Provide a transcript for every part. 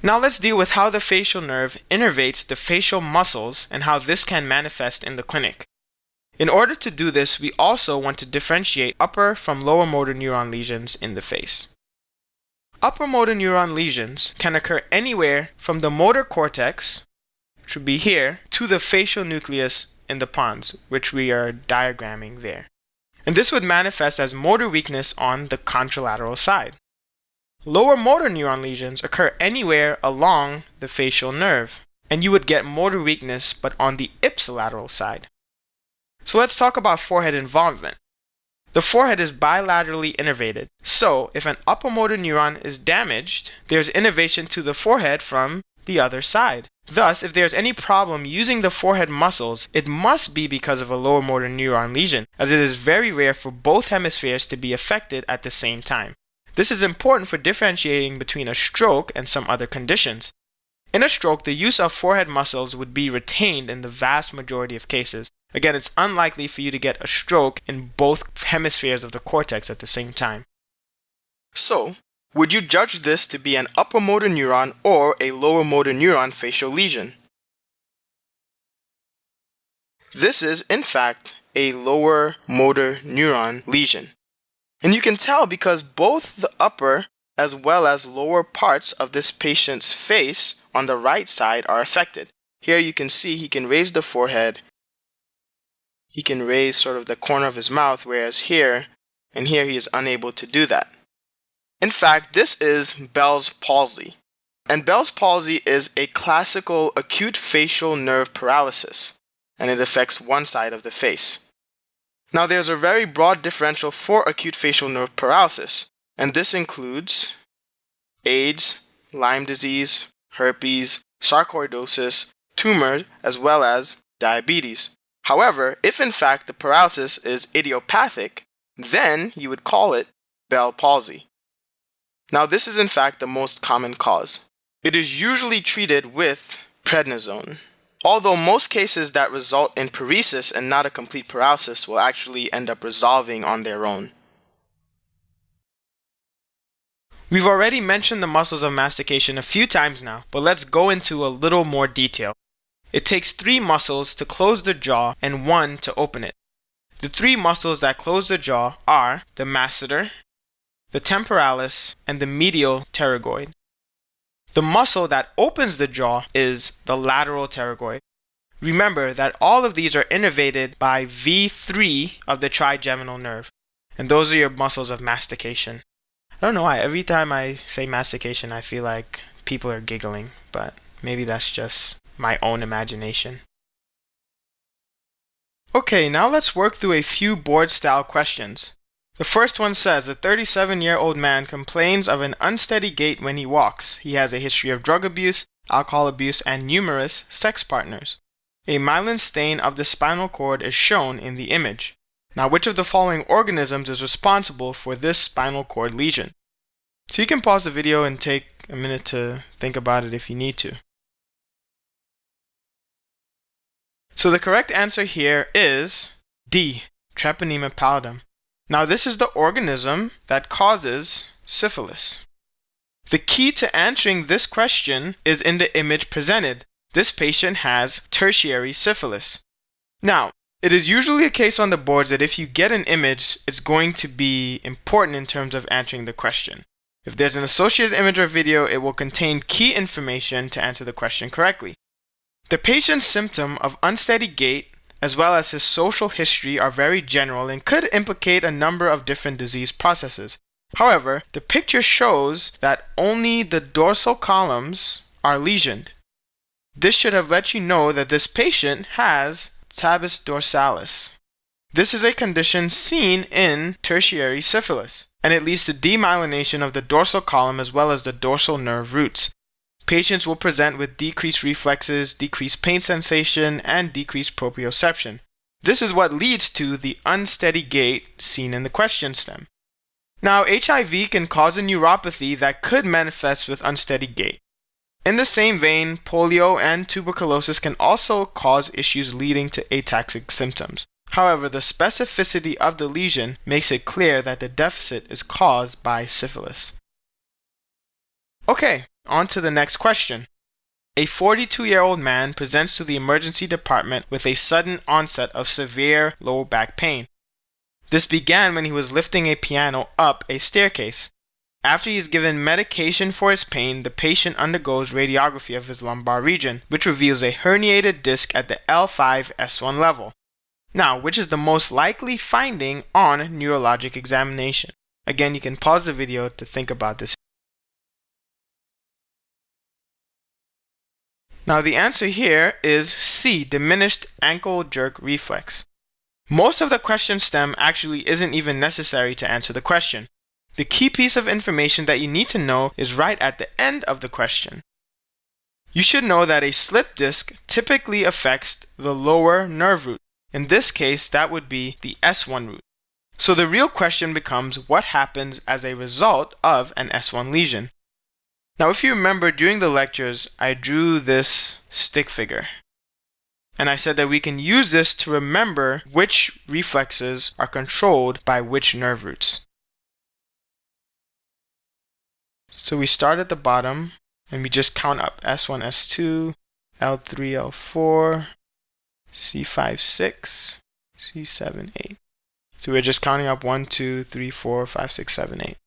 Now let's deal with how the facial nerve innervates the facial muscles and how this can manifest in the clinic. In order to do this, we also want to differentiate upper from lower motor neuron lesions in the face. Upper motor neuron lesions can occur anywhere from the motor cortex, which would be here, to the facial nucleus in the pons, which we are diagramming there. And this would manifest as motor weakness on the contralateral side. Lower motor neuron lesions occur anywhere along the facial nerve, and you would get motor weakness but on the ipsilateral side. So let's talk about forehead involvement. The forehead is bilaterally innervated, so if an upper motor neuron is damaged, there's innervation to the forehead from the other side. Thus, if there's any problem using the forehead muscles, it must be because of a lower motor neuron lesion, as it is very rare for both hemispheres to be affected at the same time. This is important for differentiating between a stroke and some other conditions. In a stroke, the use of forehead muscles would be retained in the vast majority of cases. Again, it's unlikely for you to get a stroke in both hemispheres of the cortex at the same time. So, would you judge this to be an upper motor neuron or a lower motor neuron facial lesion? This is, in fact, a lower motor neuron lesion. And you can tell because both the upper as well as lower parts of this patient's face on the right side are affected. Here you can see he can raise the forehead. He can raise sort of the corner of his mouth, whereas here and here he is unable to do that. In fact, this is Bell's palsy. And Bell's palsy is a classical acute facial nerve paralysis, and it affects one side of the face. Now there's a very broad differential for acute facial nerve paralysis, and this includes AIDS, Lyme disease, herpes, sarcoidosis, tumor, as well as diabetes. However, if in fact the paralysis is idiopathic, then you would call it Bell palsy. Now this is in fact the most common cause. It is usually treated with prednisone, although most cases that result in paresis and not a complete paralysis will actually end up resolving on their own. We've already mentioned the muscles of mastication a few times now, but let's go into a little more detail. It takes 3 muscles to close the jaw and 1 to open it. The 3 muscles that close the jaw are the masseter, the temporalis, and the medial pterygoid. The muscle that opens the jaw is the lateral pterygoid. Remember that all of these are innervated by V3 of the trigeminal nerve, and those are your muscles of mastication. I don't know why, every time I say mastication I feel like people are giggling, but maybe that's just my own imagination. Okay, now let's work through a few board-style questions. The first one says, a 37-year-old man complains of an unsteady gait when he walks. He has a history of drug abuse, alcohol abuse, and numerous sex partners. A myelin stain of the spinal cord is shown in the image. Now, which of the following organisms is responsible for this spinal cord lesion? So you can pause the video and take a minute to think about it if you need to. So the correct answer here is D, Treponema pallidum. Now this is the organism that causes syphilis. The key to answering this question is in the image presented. This patient has tertiary syphilis. Now, it is usually a case on the boards that if you get an image, it's going to be important in terms of answering the question. If there's an associated image or video, it will contain key information to answer the question correctly. The patient's symptom of unsteady gait as well as his social history are very general and could implicate a number of different disease processes. However, the picture shows that only the dorsal columns are lesioned. This should have let you know that this patient has tabes dorsalis. This is a condition seen in tertiary syphilis, and it leads to demyelination of the dorsal column as well as the dorsal nerve roots. Patients will present with decreased reflexes, decreased pain sensation, and decreased proprioception. This is what leads to the unsteady gait seen in the question stem. Now, HIV can cause a neuropathy that could manifest with unsteady gait. In the same vein, polio and tuberculosis can also cause issues leading to ataxic symptoms. However, the specificity of the lesion makes it clear that the deficit is caused by syphilis. Okay, on to the next question. A 42-year-old man presents to the emergency department with a sudden onset of severe low back pain. This began when he was lifting a piano up a staircase. After he is given medication for his pain, the patient undergoes radiography of his lumbar region, which reveals a herniated disc at the L5-S1 level. Now, which is the most likely finding on neurologic examination? Again, you can pause the video to think about this. Now, the answer here is C, diminished ankle jerk reflex. Most of the question stem actually isn't even necessary to answer the question. The key piece of information that you need to know is right at the end of the question. You should know that a slip disc typically affects the lower nerve root. In this case, that would be the S1 root. So the real question becomes what happens as a result of an S1 lesion. Now, if you remember during the lectures, I drew this stick figure. And I said that we can use this to remember which reflexes are controlled by which nerve roots. So we start at the bottom and we just count up S1, S2, L3, L4, C5, 6, C7, 8. So we're just counting up 1, 2, 3, 4, 5, 6, 7, 8.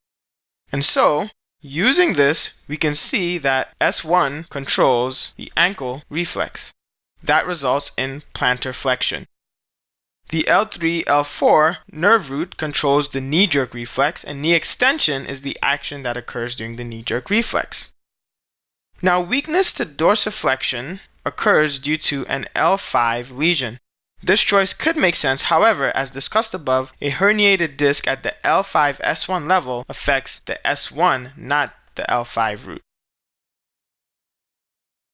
And so, using this, we can see that S1 controls the ankle reflex. That results in plantar flexion. The L3, L4 nerve root controls the knee jerk reflex, and knee extension is the action that occurs during the knee jerk reflex. Now, weakness to dorsiflexion occurs due to an L5 lesion. This choice could make sense, however, as discussed above, a herniated disc at the L5-S1 level affects the S1, not the L5 root.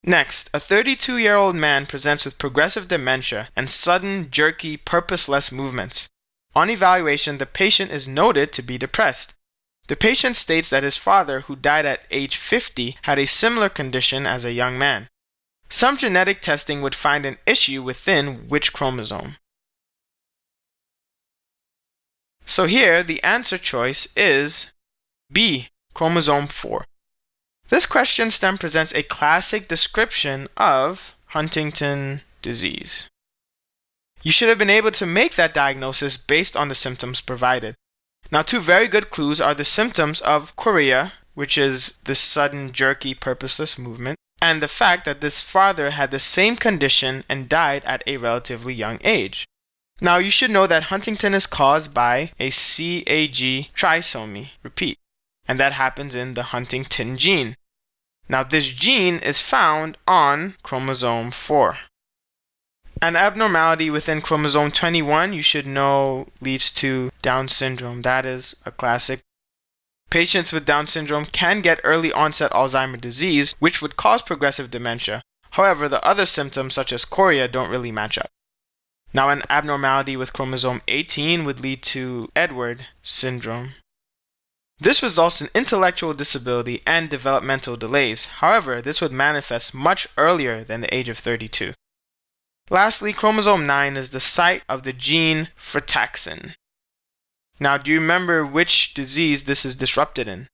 Next, a 32-year-old man presents with progressive dementia and sudden, jerky, purposeless movements. On evaluation, the patient is noted to be depressed. The patient states that his father, who died at age 50, had a similar condition as a young man. Some genetic testing would find an issue within which chromosome? So here, the answer choice is B, chromosome 4. This question stem presents a classic description of Huntington disease. You should have been able to make that diagnosis based on the symptoms provided. Now, two very good clues are the symptoms of chorea, which is the sudden, jerky, purposeless movement, and the fact that this father had the same condition and died at a relatively young age. Now, you should know that Huntington is caused by a CAG trisomy repeat, and that happens in the Huntington gene. Now, this gene is found on chromosome 4. An abnormality within chromosome 21, you should know, leads to Down syndrome. That is a classic. Patients with Down syndrome can get early onset Alzheimer's disease, which would cause progressive dementia. However, the other symptoms, such as chorea, don't really match up. Now, an abnormality with chromosome 18 would lead to Edward syndrome. This results in intellectual disability and developmental delays. However, this would manifest much earlier than the age of 32. Lastly, chromosome 9 is the site of the gene frataxin. Now, do you remember which disease this is disrupted in?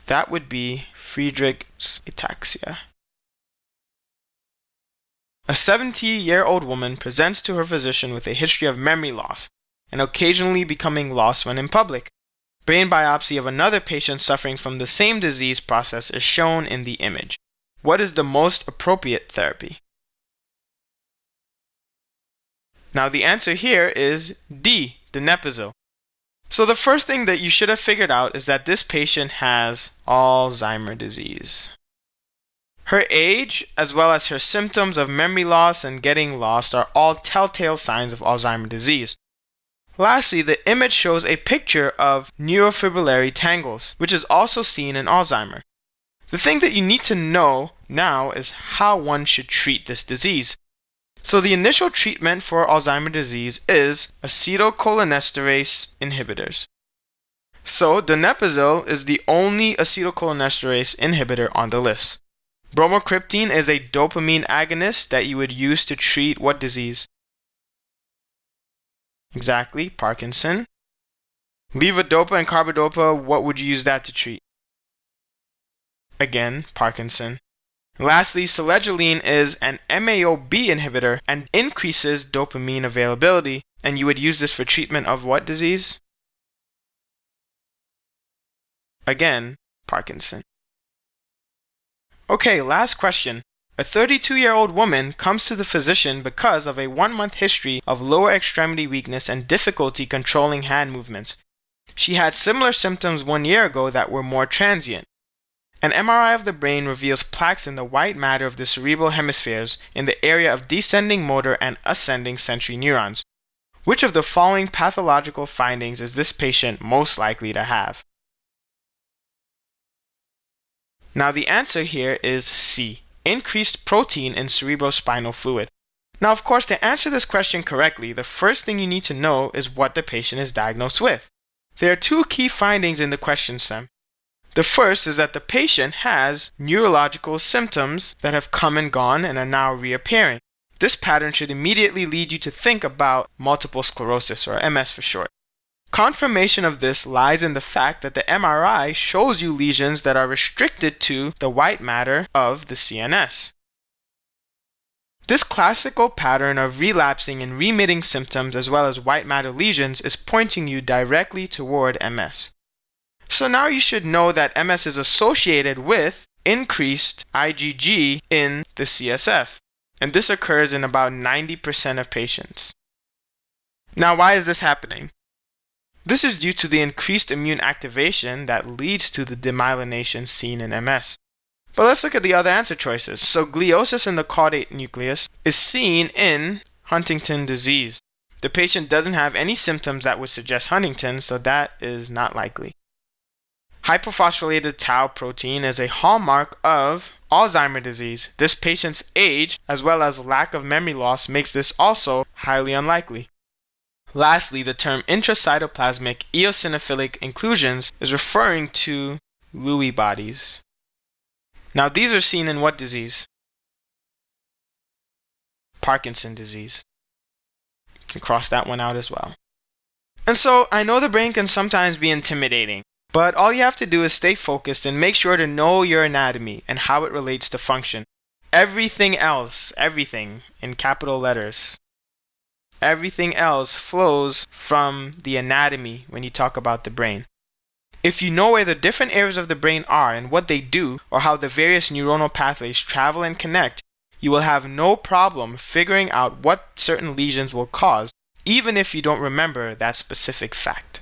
That would be Friedreich's ataxia. A 70-year-old woman presents to her physician with a history of memory loss and occasionally becoming lost when in public. Brain biopsy of another patient suffering from the same disease process is shown in the image. What is the most appropriate therapy? Now, the answer here is D, donepezil. So the first thing that you should have figured out is that this patient has Alzheimer's disease. Her age, as well as her symptoms of memory loss and getting lost, are all telltale signs of Alzheimer's disease. Lastly, the image shows a picture of neurofibrillary tangles, which is also seen in Alzheimer's. The thing that you need to know now is how one should treat this disease. So the initial treatment for Alzheimer's disease is acetylcholinesterase inhibitors. So donepezil is the only acetylcholinesterase inhibitor on the list. Bromocriptine is a dopamine agonist that you would use to treat what disease? Exactly, Parkinson. Levodopa and carbidopa, what would you use that to treat? Again, Parkinson. Lastly, selegiline is an MAO-B inhibitor and increases dopamine availability, and you would use this for treatment of what disease? Again, Parkinson. Okay, last question. A 32-year-old woman comes to the physician because of a 1-month history of lower extremity weakness and difficulty controlling hand movements. She had similar symptoms 1 year ago that were more transient. An MRI of the brain reveals plaques in the white matter of the cerebral hemispheres in the area of descending motor and ascending sensory neurons. Which of the following pathological findings is this patient most likely to have? Now the answer here is C, increased protein in cerebrospinal fluid. Now of course, to answer this question correctly, the first thing you need to know is what the patient is diagnosed with. There are 2 key findings in the question stem. The first is that the patient has neurological symptoms that have come and gone and are now reappearing. This pattern should immediately lead you to think about multiple sclerosis, or MS for short. Confirmation of this lies in the fact that the MRI shows you lesions that are restricted to the white matter of the CNS. This classical pattern of relapsing and remitting symptoms as well as white matter lesions is pointing you directly toward MS. So now you should know that MS is associated with increased IgG in the CSF, and this occurs in about 90% of patients. Now, why is this happening? This is due to the increased immune activation that leads to the demyelination seen in MS. But let's look at the other answer choices. So gliosis in the caudate nucleus is seen in Huntington disease. The patient doesn't have any symptoms that would suggest Huntington, so that is not likely. Hypophosphorylated tau protein is a hallmark of Alzheimer's disease. This patient's age, as well as lack of memory loss, makes this also highly unlikely. Lastly, the term intracytoplasmic eosinophilic inclusions is referring to Lewy bodies. Now, these are seen in what disease? Parkinson's disease. You can cross that one out as well. And so, I know the brain can sometimes be intimidating. But all you have to do is stay focused and make sure to know your anatomy and how it relates to function. Everything else, everything in capital letters, everything else flows from the anatomy when you talk about the brain. If you know where the different areas of the brain are and what they do, or how the various neuronal pathways travel and connect, you will have no problem figuring out what certain lesions will cause, even if you don't remember that specific fact.